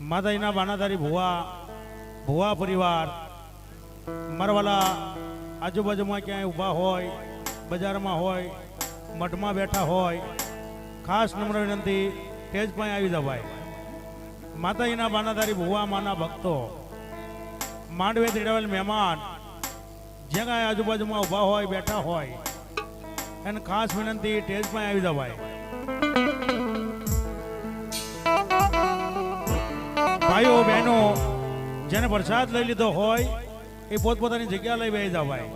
માતાજીના બાનાધારી ભુવા પરિવાર મારવાલા આજુબાજુમાં ક્યાંય ઊભા હોય, બજારમાં હોય, મઠમાં બેઠા હોય, ખાસ નમ્ર વિનંતી તેજ પણ આવી જવાય. માતાજીના બાનાધારી ભુવા માના ભક્તો, માંડવે તેડાવેલ મહેમાન જે કાંઈ આજુબાજુમાં ઊભા હોય, બેઠા હોય, એને ખાસ વિનંતી તેજ પણ આવી જવાય. ભાઈઓ બહેનો જેને પ્રસાદ લઈ લીધો હોય એ પોતપોતાની જગ્યા લઈ બેસી જવાય.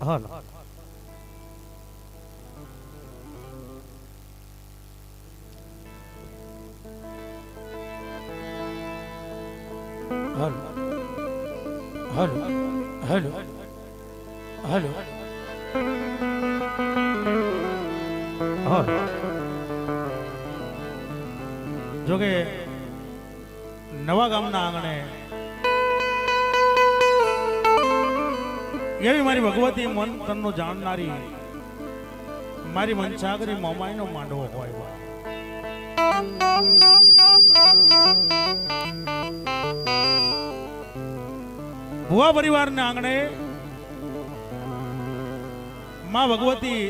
હાલો હાલો હાલો હાલો હાલો. જોકે નવા ગામના આંગણે એવી મારી ભગવતી મન તનનું જાણનારી મારી મનસાગરી મોમાઈનો માંડવો હોય. ભુવા પરિવારને આંગણે માં ભગવતી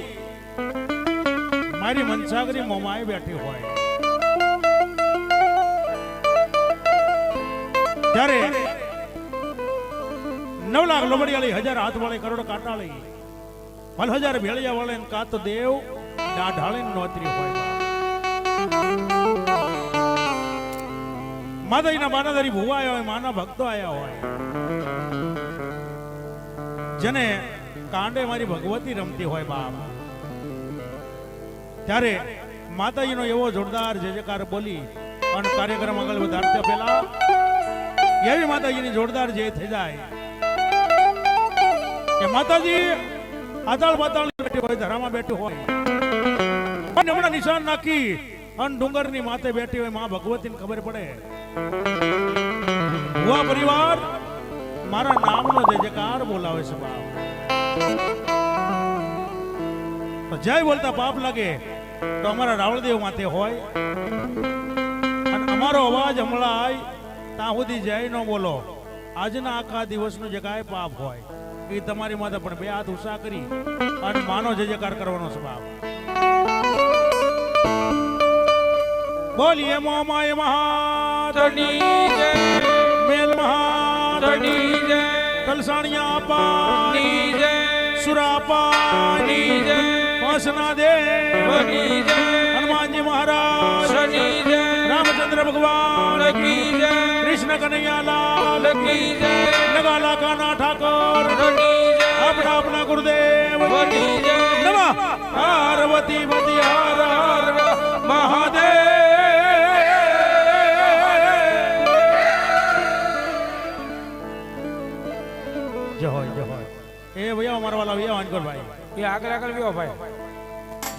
મારી મનસાગરી મોમાઈ બેઠી હોય ત્યારે 9 લાખ લોબડિયાળી, 1000 હાથ વાળી, કરોડ કાટાળી, 1000 ભેળિયા વાળે કાત દેવ ઢાળી નોતરી હોય. માતાજીના બાનાધારી ભુવા આવ્યા હોય, માના ભક્તો આવ્યા હોય, જેને કાંડે મારી ભગવતી રમતી હોય બાપ, ત્યારે માતાજીનો એવો જોરદાર જય જયકાર બોલી અને કાર્યક્રમ આગળ વધારતા પહેલા એવી માતાજીની જોરદાર જય થઈ જાય કે માતાજી આતાળ પાતાળ બેઠી હોય, ધરામાં બેઠી હોય અને હમણાં નિશાન નાખી અને ડુંગરની માથે બેઠી હોય, માં ભગવતીને ખબર પડે ભુવા પરિવાર મારા નામનો જય જયકાર બોલાવે છે બાપ. જય બોલતા પાપ લાગે તો અમારા રાવળદેવ માથે હોય અને અમારો અવાજ હમણાં ત્યાં સુધી જય ન બોલો આજના આખા દિવસનો જે કાંઈ પાપ હોય એ તમારી માથે પણ 2 હાથ ઉષા કરી અને માનો જય જયકાર કરવાનો છે બાપ. બોલીએ મોમાય મહાતની જય, મેલ મહાતની જય, તલસાણિયા પાની જય, સુરા પાની જય, વાસના દેવની જય, હનુમાનજી મહારાજની જય, રામચંદ્ર ભગવાન કી જય, કૃષ્ણ કનૈયા લાલ કી જય, નગાલા કાના ઠાકોર કી જય, આપણા આપણા ગુરુદેવ કી જય, નમઃ પાર્વતી પતિ હર હર મહાદેવ. જય હોય જય હોય. એ ભૈયા મારા વાલા ભૈયા વાંચકોર ભાઈ એ આગળ વ્યો ભાઈ,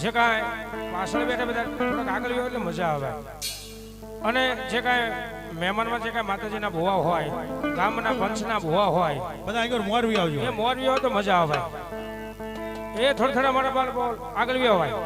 જે કાંઈ પાછળ બેઠા બધા થોડાક આગળ વ્યો એટલે મજા આવે. અને જે કાંઈ મહેમાનમાં જે કાંઈ માતાજીના ભુવા હોય, ગામના પંચના ભુવા હોય, બધા આગળ મોરવી આવજો. એ મોરવી હોય તો મજા આવે. એ થોડા મારા બાળ બોલ આગળ વ્યો ભાઈ.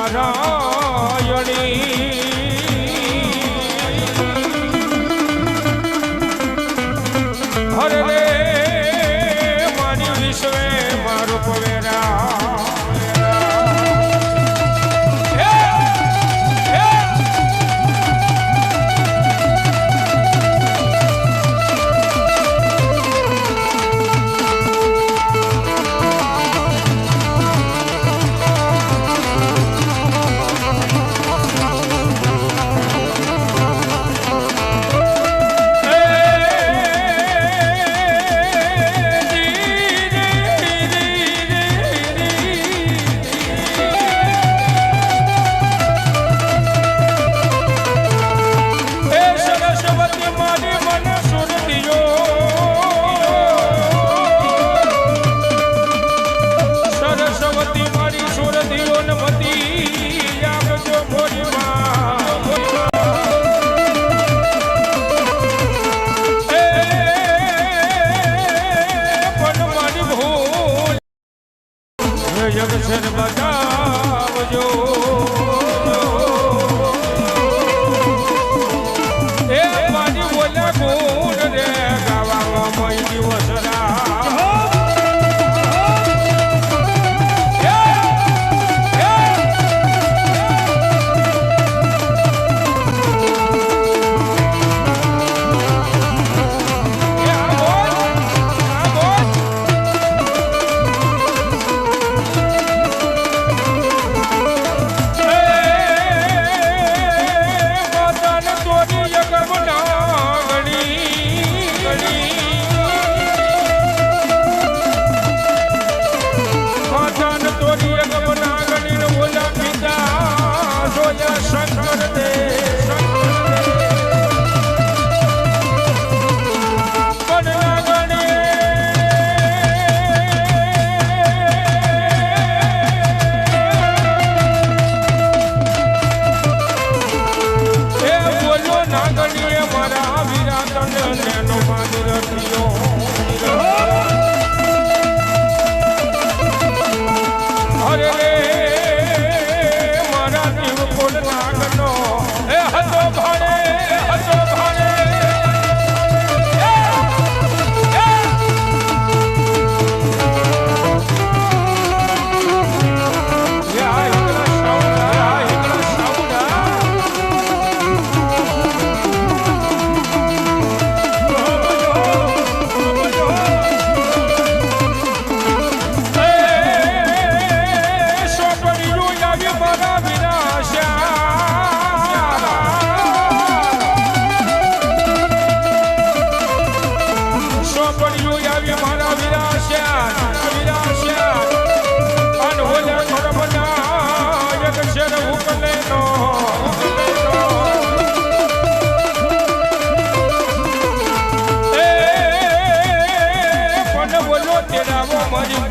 નારાયણી હરે રે મારી વિશ્વે મારું પવેરા જગસર બજાવજો એ મારી બોલા ગુણ રે ગાવામાં મય દિવસરા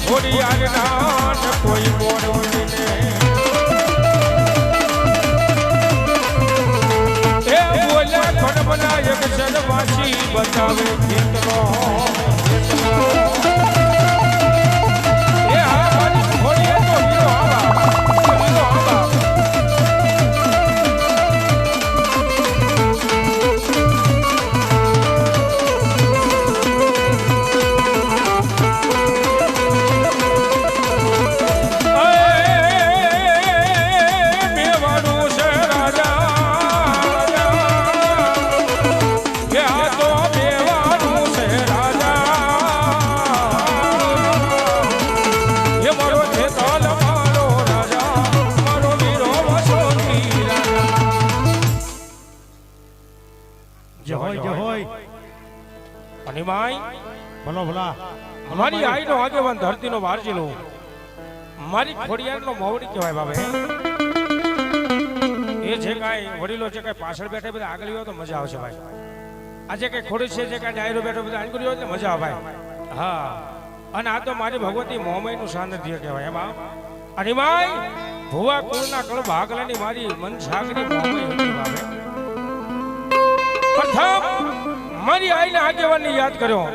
થોડી આગના કોઈ બોલવીને એ બોલ્યા ખડ બનાયક જનવાસી બતાવે ગીતનો એ હા થોડી તો હીરો આવા ભલો ભલા અમારી આઈનો આગેવાન ધરતીનો વારજીલો મારી ખોડિયારનો મોવડી કહેવાય બાબે એ જે કાંઈ વડીલો છે કાંઈ પાછળ બેઠા બધા આગળ હોય તો મજા આવશે ભાઈ આજે કઈ ખોડી છે જે કાંઈ ડાયરો બેઠો બધા આગળ હોય તો મજા આવે ભાઈ હા અને આ તો મારી ભગવતી મોમયનું સાનિધ્ય કહેવાય એમાં અને ભાઈ ભુવા કુળના કળ ભાગલાની મારી મન સાગરી મોમય હતી બાબે પ્રથમ મારી આઈને આગેવાનને યાદ કર્યો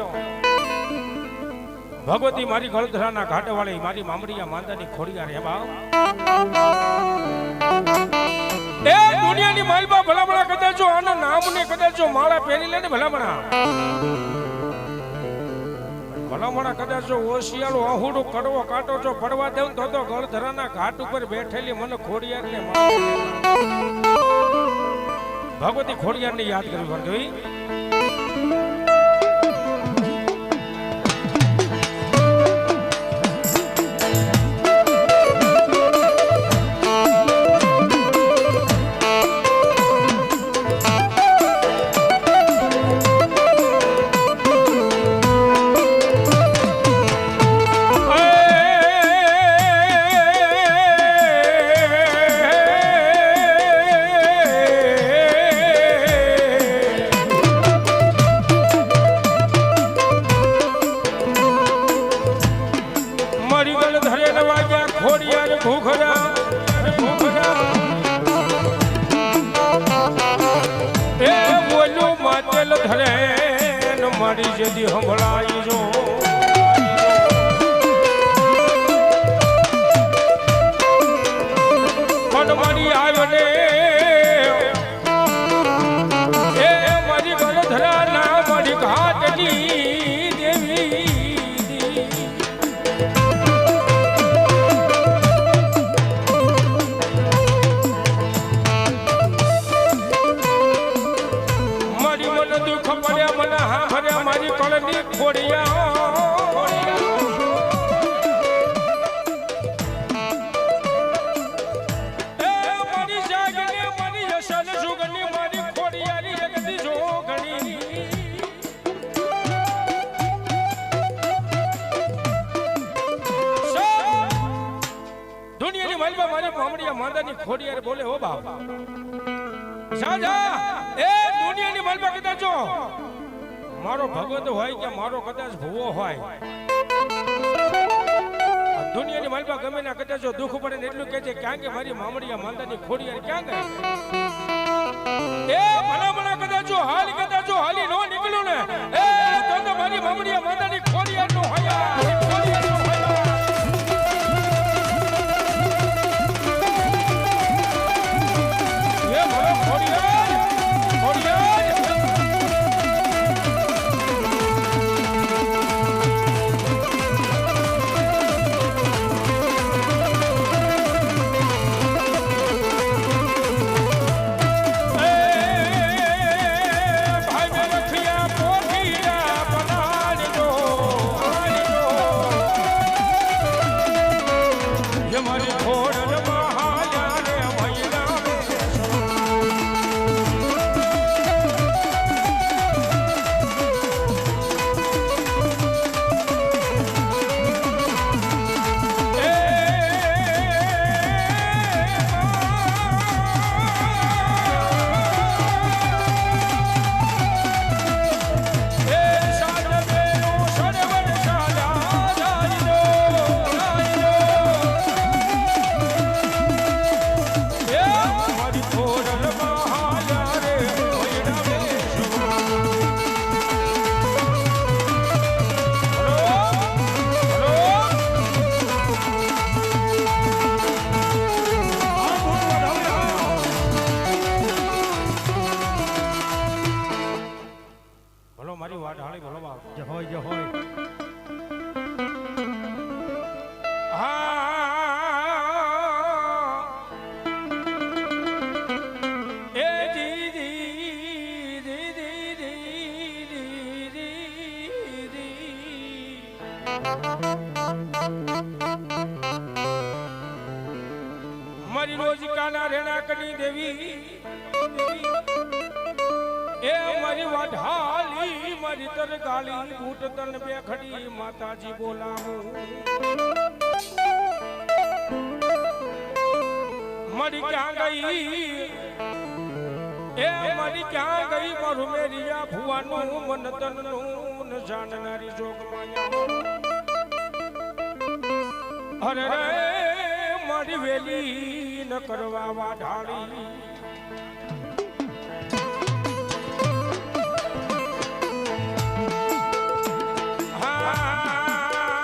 ભગવતી મારી ગળધરાના ઘાટવાળી મારી મામડિયા માંદાની ખોડિયાર હે બાપ એ દુનિયાની માલબા ભલામણા કદાચ જો આના નામને કદાચ જો માળા પહેરી લે ને ભલામણા ભલામણા કદાચ જો ઓશિયાળો આહુડું કડવો કાંટો જો પડવા દેવું તો ગળધરાના ઘાટ ઉપર બેઠેલી મને ખોડિયારને ભગવતી ખોડિયારને યાદ કરવી પડતી મારી જેદી સંભળાઈ જો પણ મારી આવને એ મારી ગળધરા ના મારી ઘાટની દેવી મારી મને દુઃખ પડ્યા મને હા ભર્યા મારી કળની ખોડિયા મારી જાગને મારી યશન જુગની મારી ખોડિયારી જગતી જોગણી દુનિયાની માલમાં મારી મામડિયા માંદાની ખોડિયાર બોલે હો બાપ સાજા એ દુનિયાની માલમાં કદાચ જો મારો ભગવત હોય કે મારો કદાચ ભૂવો હોય દુનિયાની માલમાં ગમે ના કદાચ જો દુઃખ પડે ને એટલું કે છે ક્યાં કે મારી મામડિયા માંદાની ખોડિયાર ક્યાં ગઈ એ ભલા કદાચ જો હાલી નો નીકળ્યો ને એ તો મારી મામડિયા માંદાની ખોડિયાર નો હયા ખોડિયાર નો હયા એ મારો ખોડિયાર ખોડિયાર મારી રોજકાના રેણાકની દેવી એ મારી વાઢાલી મારી તરગાલી બૂટ તન બેખડી માતાજી બોલાવું મારી ક્યાં ગઈ એ મારી ક્યાં ગઈ મારું મેરિયા ભુવાનું મન તનનું જાણનારી જોગમાયા અરે મારી વેલી ન કરવા વાઢાળી હા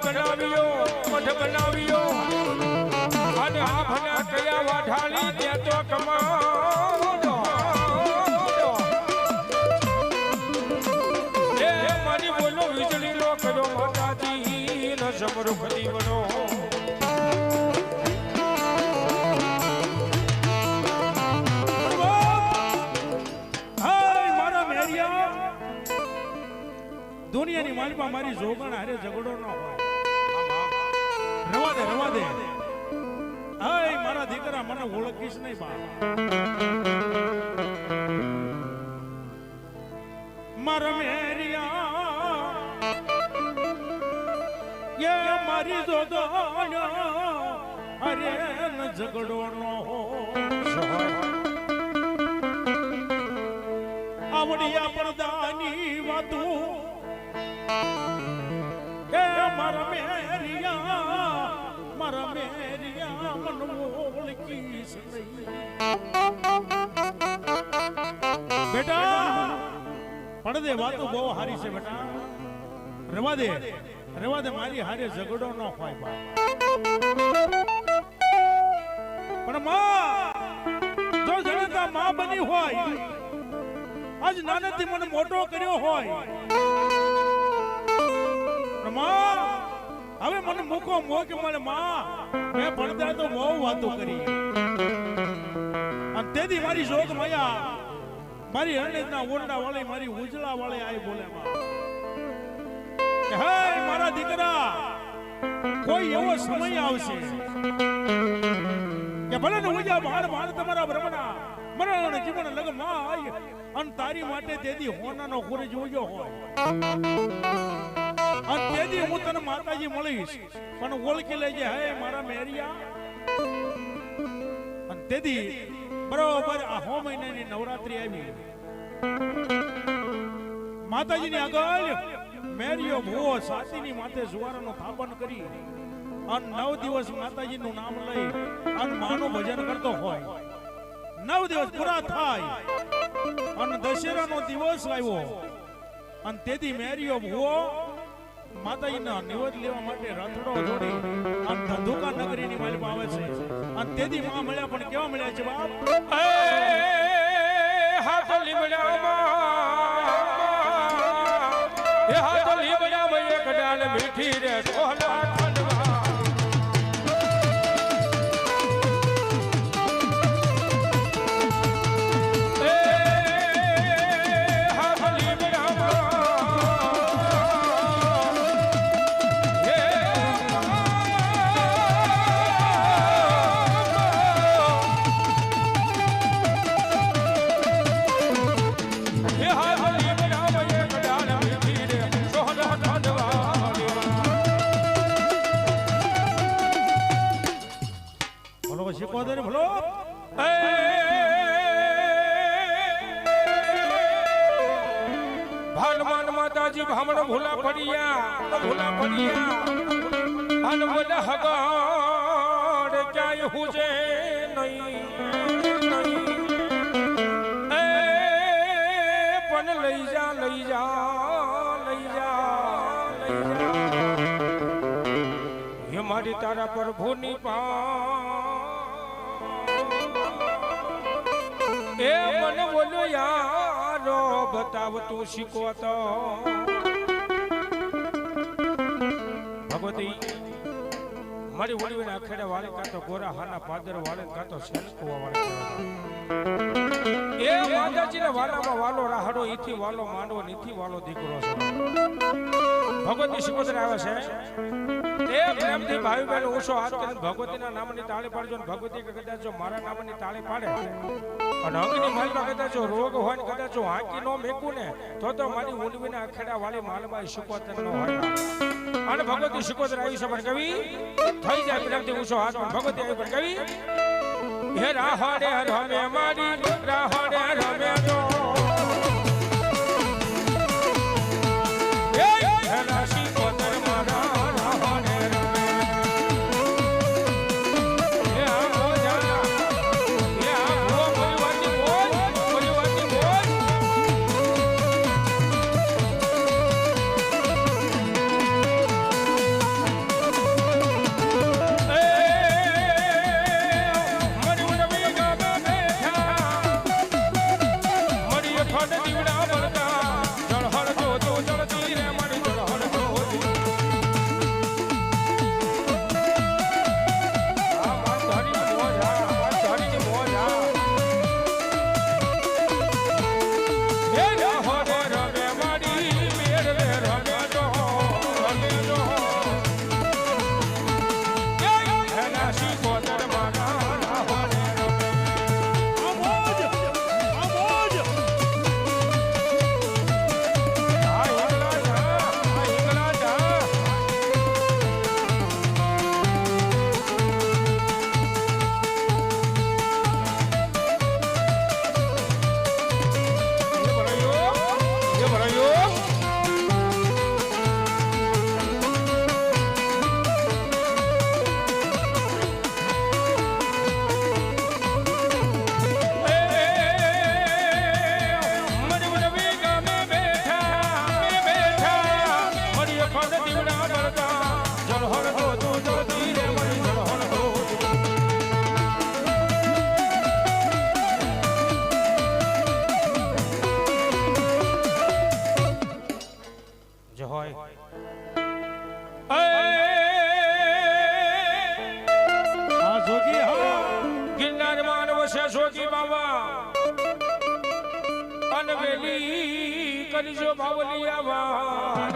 બનાવ્યો અને આ ભલા કયા વાઢાળી ત્યાં તો કમાડો એ મારી બોલો વીજળી નો કર્યો માતાજી ન સમરૂપ દીવનો દુનિયાની માલમાં મારી જોગણ હારે ઝઘડો ન હોય રવા દે હાય મારા દીકરા મને ઓળખીશ નહીં બા મારા મેરિયા યે મારી જોગણ હારે ન ઝઘડો ન હોય આવડિયા પડદાની વાતો મારા મેરિયા મન ઓળખીશ નહીં બેટા પડદે વાતો બહુ હારી છે બેટા રવા દે મારી હારે ઝઘડો ન હોય બા પણ માં જો જનતા માં બની હોય આજ નાનેથી મને મોટો કર્યો હોય હવે મને મૂકો મોક મળે માં મેં પડદા તો બહુ વાતો કરી અને તેથી મારી જોગ મયા મારી હરણેજના ઓરડા વાળી મારી ઉજળા વાળી આઈ બોલે માં હે મારા દીકરા કોઈ એવો સમય આવશે કે ભલે ને ઉજા ભાર તમારા બ્રહ્મણા મરણ જીવન લગન માં આય અને તારી માટે તેથી હોનાનો ખોરજ ઉજ્યો હોય અને તેથી હું તને માતાજી મળીશ પણ ઓળખી લેજે હે મારા મેરિયા અને તેથી બરોબર આ 6 મહિનાની નવરાત્રી આવી માતાજીની આગળ મેરિયો ભૂવો સાતીની માથે જુવારાનું થાપન કરી અને 9 દિવસ માતાજીનું નામ લઈ અને માનું ભજન કરતો હોય 9 દિવસ પૂરા થાય અને દશેરાનો દિવસ આવ્યો અને તેથી મેરિયો ભૂવો માતાજીના નિવેદ લેવા માટે રથડો જોડી અને ધંધુકા નગરીની માલમાં આવે છે અને તેથી માં મળ્યા પણ કેવા મળ્યા છે બાપ હાથ લીમડામાં એ હાથ લીમડામાં એક ડાલ મીઠી રે સોહલા ભલો ભાલમાન માતાજી ભામણ ભૂલા પડ્યા અને બોલે હગાડ ક્યાંય હુજે નહીં પણ લઈ જા હે મારી તારા પ્રભુની એ મને બોલ્યો યારો બતાવ તું શીખો તો ભગવતી મારી વડીના અખેડા વાળે કાતો ગોરા હાના પાદર વાળે કાતો સેલકુવા વાળે એ માતાજીને વાલામાં વાલો રાહડો ઈથી વાલો માંડવો નીથી વાલો દીકરો છે ભગવતી શિકોતર આવે છે એ પ્રેમથી ભાઈ બહેન ઓછો હાથ કરીને ભગવતીના નામની તાળી પાડજો ને ભગવતી કે કદાચ જો મારા નામની તાળી પાડે અને અંગની માલમાં કદાચ જો રોગ હોય ને કદાચ જો હાંકી નો મેકું ને તો મારી ઊંડવીના અખેડા વાળી માલમાં શિકોતર નો હોય અને ભગવતી શિકોતર આવી છે પણ કવિ થઈ જાય પ્રેમથી ઓછો હાથ પણ ભગવતી આવી પણ કવિ હે રાહડે રમે મારી રાહડે રમે તો એ રાશિ કોતર મારા રાહડે રમે એ આ મોજા એ આ મોજવાતી મોજ છે જોગી બાબા અનવેલી કરજો બાવલિયાવા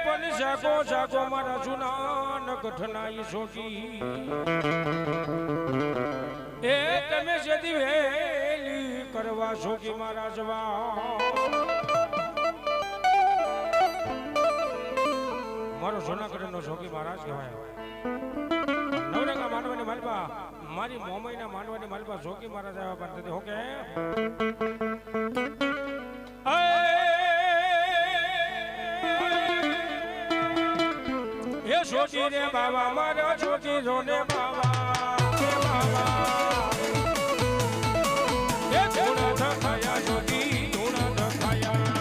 પણ જાગો જાગો મારા જૂના નગઠના ઈ જોગી એ તમે જદી વેલી કરવા જોગી મારા જવા મારો જૂનાગઢનો જોગી મહારાજ કહેવાય નવરંગા માંડવાની માલપા મારી મોમાઈના માંડવાની માલપા જોગી મહારાજ આવ્યા પણ હો કે એ જોગી રે બાબા મારા જોગી રોને બાબા એ ધૂણા ધખાયા જોગી ધૂણા ધખાયા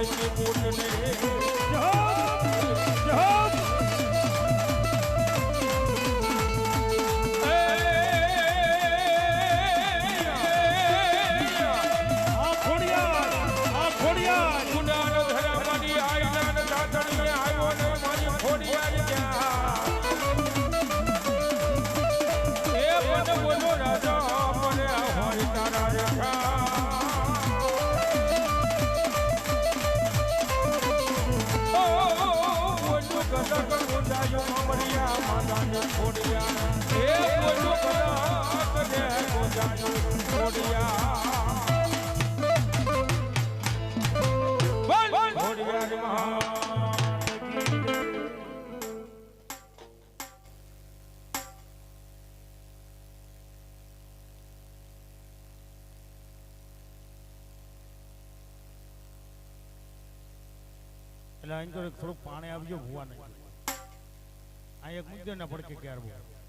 આવડતી પોટને એટલે અહીં તો થોડુંક પાણી આપજો ભૂવા નહીં. આ એક મુદ્દો ના પડકે ક્યારે